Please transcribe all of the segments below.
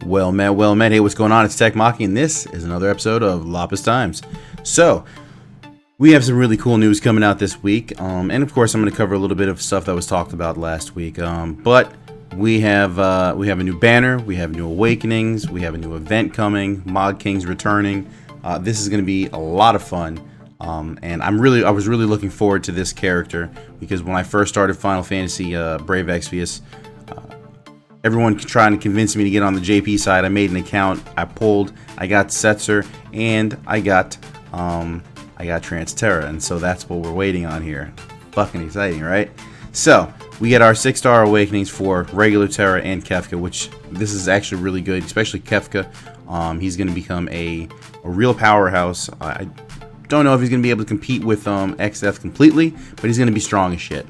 Well met. Hey, what's going on? It's Tech Maki, and this is another episode of Lapis Times. So, we have some really cool news coming out this week, and of course, I'm going to cover a little bit of stuff that was talked about last week. But we have a new banner, we have new awakenings, we have a new event coming. Mod King's returning. This is going to be a lot of fun, and I was really looking forward to this character because when I first started Final Fantasy Brave Exvius, everyone trying to convince me to get on the JP side. I made an account, I got Setzer, and I got Trance Terra, and so that's what we're waiting on here. Fucking exciting, right? So, we get our 6-star awakenings for regular Terra and Kefka, which this is actually really good, especially Kefka. He's going to become a real powerhouse. I don't know if he's going to be able to compete with XF completely, but he's going to be strong as shit.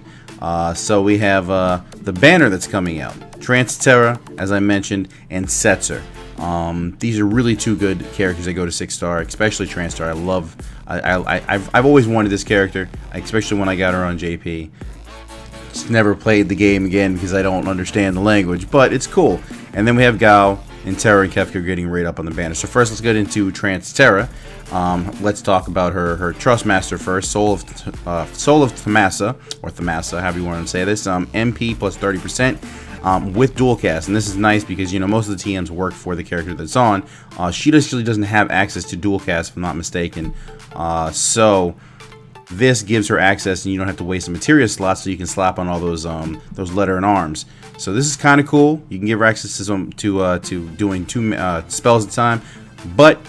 So we have the banner that's coming out. Trance Terra, as I mentioned, and Setzer. These are really two good characters that go to 6-star, especially Trance Terra. I've always wanted this character, especially when I got her on JP. Just never played the game again because I don't understand the language, but it's cool. And then we have Gao and Terra and Kefka getting right up on the banner. So first, let's get into Trance Terra. Let's talk about her Trustmaster first. Soul of Thamasa, or Thamasa, however you want to say this. MP plus 30% with dual cast, and this is nice because most of the TMs work for the character that's on. She actually doesn't have access to dual cast, if I'm not mistaken. So this gives her access, and you don't have to waste a materia slot, so you can slap on all those letter and arms. So this is kind of cool. You can give her access to doing 2 spells at a time, but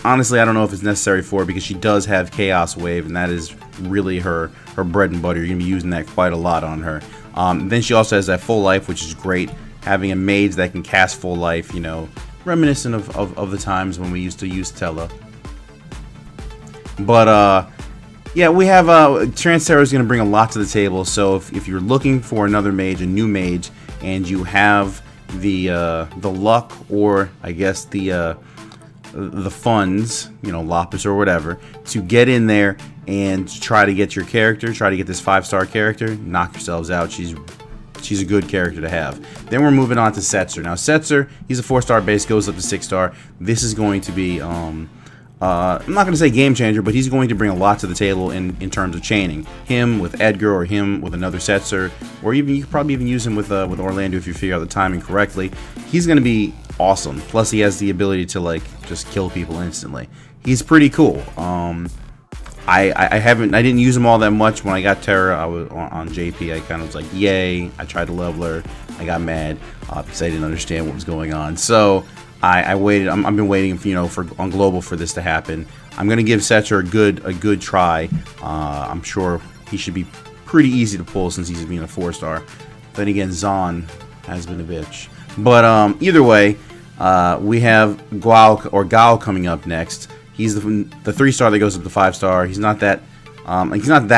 honestly, I don't know if it's necessary for her because she does have Chaos Wave, and that is really her bread and butter. You're gonna be using that quite a lot on her. Then she also has that full life, which is great. Having a mage that can cast full life, reminiscent of the times when we used to use Tela. But yeah, we have Trance Terra is going to bring a lot to the table. So if you're looking for another mage, a new mage, and you have the luck, or I guess the funds, Lapis or whatever, to get in there and try to get your character, try to get this 5-star character, knock yourselves out. She's a good character to have. Then we're moving on to Setzer. Now Setzer, he's a 4-star base, goes up to 6-star. This is going to be I'm not going to say game changer, but he's going to bring a lot to the table in terms of chaining. Him with Edgar, or him with another Setzer, or even you could probably even use him with Orlando if you figure out the timing correctly. He's going to be awesome. Plus, he has the ability to just kill people instantly. He's pretty cool. I didn't use him all that much when I got Terra. I was on JP. I kind of was like, yay! I tried to level her. I got mad because I didn't understand what was going on. So I waited. I've been waiting, on global for this to happen. I'm gonna give Setzer a good try. I'm sure he should be pretty easy to pull since he's being a 4-star. Then again, Zahn has been a bitch. But either way, we have Gao coming up next. He's the 3-star that goes up to 5-star. He's not that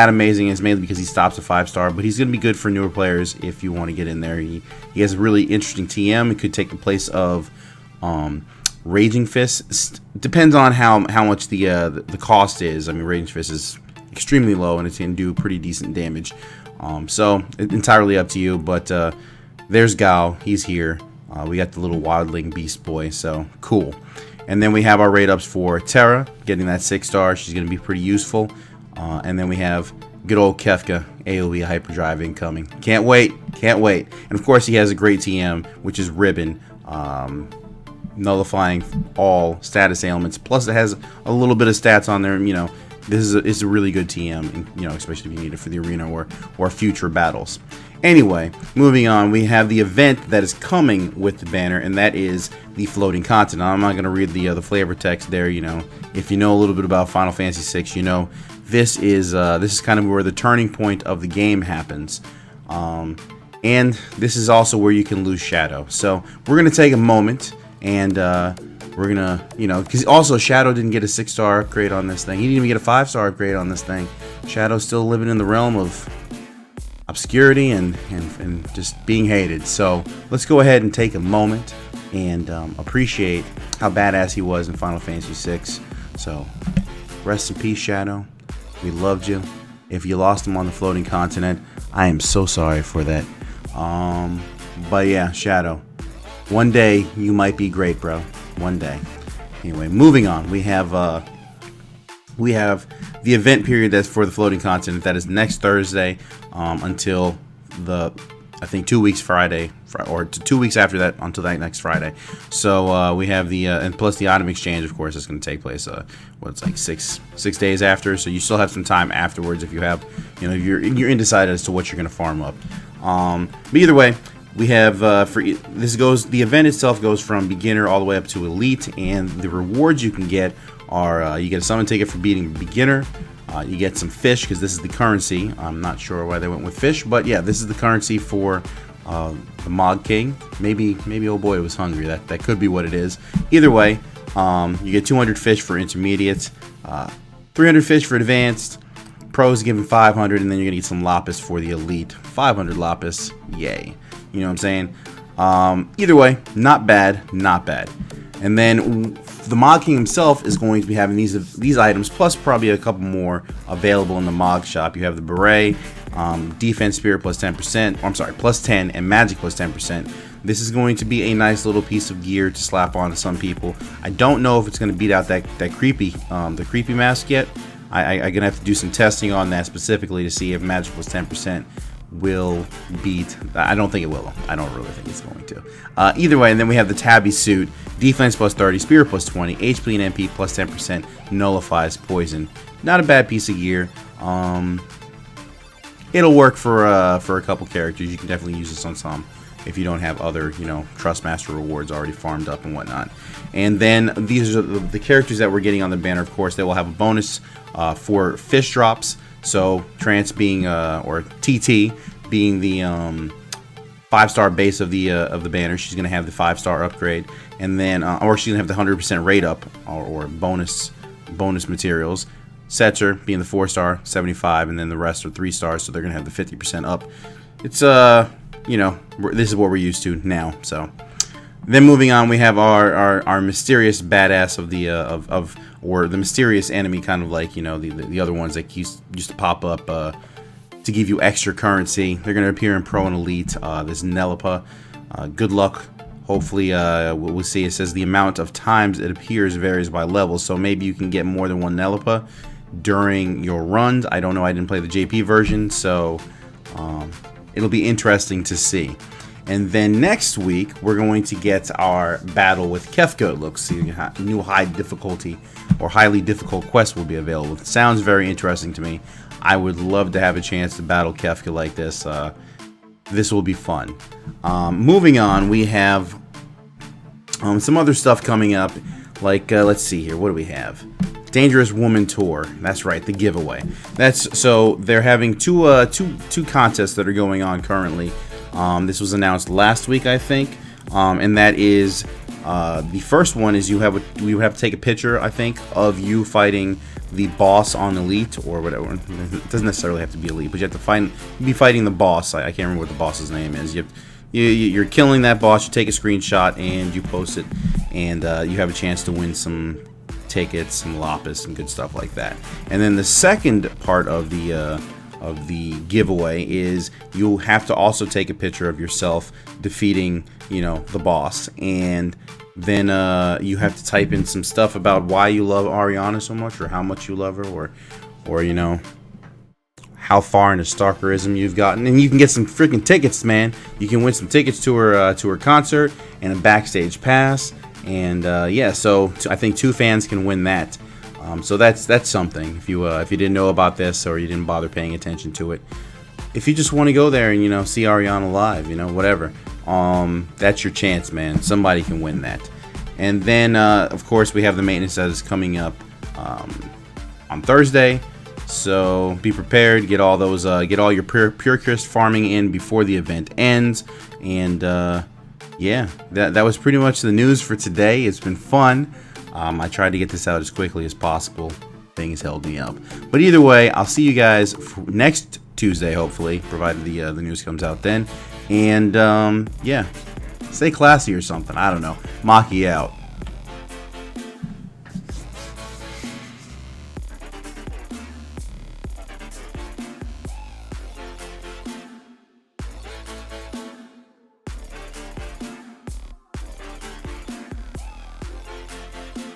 amazing. It's mainly because he stops at 5-star, but he's gonna be good for newer players if you want to get in there. He has a really interesting TM. It could take the place of Raging Fist. Depends on how much the cost is. I mean, Raging Fist is extremely low and it can do pretty decent damage. So entirely up to you. But there's Gao. He's here. We got the little wildling beast boy. So cool. And then we have our rate ups for Terra, getting that 6-star. She's going to be pretty useful. And then we have good old Kefka, AoE hyperdrive incoming. Can't wait. And of course, he has a great TM, which is Ribbon. Nullifying all status ailments. Plus, it has a little bit of stats on there. This is a really good TM. Especially if you need it for the arena or future battles. Anyway, moving on, we have the event that is coming with the banner, and that is the floating continent. I'm not going to read the flavor text there. If you know a little bit about Final Fantasy VI, this is kind of where the turning point of the game happens. And this is also where you can lose Shadow. So we're going to take a moment. And we're gonna, because also Shadow didn't get a 6-star upgrade on this thing. He didn't even get a 5-star upgrade on this thing. Shadow's still living in the realm of obscurity and just being hated. So let's go ahead and take a moment and appreciate how badass he was in Final Fantasy VI. So rest in peace, Shadow. We loved you. If you lost him on the floating continent, I am so sorry for that. But yeah, Shadow, One day you might be great, bro. One day. Anyway, moving on. We have the event period that's for the floating continent. That is next Thursday until I think 2 weeks Friday, or 2 weeks after that until that next Friday. So we have the and plus the item exchange, of course, is going to take place. It's like six days after. So you still have some time afterwards if you have, you're undecided as to what you're going to farm up. But either way, we have the event itself goes from beginner all the way up to elite, and the rewards you can get are you get a summon ticket for beating beginner. You get some fish because this is the currency. I'm not sure why they went with fish, but yeah, this is the currency for the Mod King. Maybe old boy was hungry. That could be what it is. Either way, you get 200 fish for intermediate, 300 fish for advanced. Pros given 500, and then you're gonna get some lapis for the elite. 500 lapis, yay! You know what I'm saying? Either way, not bad. And then the Mod King himself is going to be having these items, plus probably a couple more available in the Mod shop. You have the beret, defense spirit plus 10%, I'm sorry, plus 10, and magic plus 10%. This is going to be a nice little piece of gear to slap on to some people. I don't know if it's going to beat out that creepy, the creepy mask yet. I'm going to have to do some testing on that specifically to see if magic plus 10% will beat. I don't think it will. I don't really think it's going to. Either way, and then we have the Tabby suit, defense plus 30, spirit plus 20, HP and MP plus 10%, nullifies poison. Not a bad piece of gear. It'll work for a couple characters. You can definitely use this on some if you don't have other, Trustmaster rewards already farmed up and whatnot. And then these are the characters that we're getting on the banner. Of course, they will have a bonus for fish drops. So Trance being or TT being the 5-star base of the banner, she's gonna have the 5-star upgrade, and then or she's gonna have the 100% rate up or bonus materials. Setzer being the 4-star, 75, and then the rest are 3 stars, so they're gonna have the 50% up. It's this is what we're used to now. So then moving on, we have our mysterious badass of the or the mysterious enemy, kind of like the other ones that used to pop up to give you extra currency. They're going to appear in Pro and Elite. This Nelipa. Good luck. Hopefully, we'll see. It says the amount of times it appears varies by level, so maybe you can get more than one Nelipa during your runs. I don't know. I didn't play the JP version, so it'll be interesting to see. And then next week, we're going to get our battle with Kefka. It looks, new high difficulty or highly difficult quest will be available. It sounds very interesting to me. I would love to have a chance to battle Kefka like this. This will be fun. Moving on, we have some other stuff coming up. Like, let's see here. What do we have? Dangerous Woman Tour. That's right, the giveaway. So they're having two contests that are going on currently. This was announced last week, I think, and that is the first one is you have to take a picture, I think, of you fighting the boss on Elite or whatever. It doesn't necessarily have to be Elite, but you have to be fighting the boss. I can't remember what the boss's name is. You're killing that boss. You take a screenshot and you post it, and you have a chance to win some tickets, some lapis, and good stuff like that. And then the second part of the giveaway is you'll have to also take a picture of yourself defeating the boss, and then you have to type in some stuff about why you love Ariana so much, or how much you love her, or how far into stalkerism you've gotten, and you can get some freaking tickets, man. You can win some tickets to her concert and a backstage pass, and yeah, so I think 2 fans can win that. So that's something. If you didn't know about this, or you didn't bother paying attention to it, if you just want to go there and see Ariana live, whatever, that's your chance, man. Somebody can win that. And then of course we have the maintenance that is coming up on Thursday. So be prepared. Get all those. Get all your pure crystal farming in before the event ends. And yeah, that was pretty much the news for today. It's been fun. I tried to get this out as quickly as possible. Things held me up. But either way, I'll see you guys next Tuesday, hopefully, provided the news comes out then. And yeah, stay classy or something. I don't know. Maki out.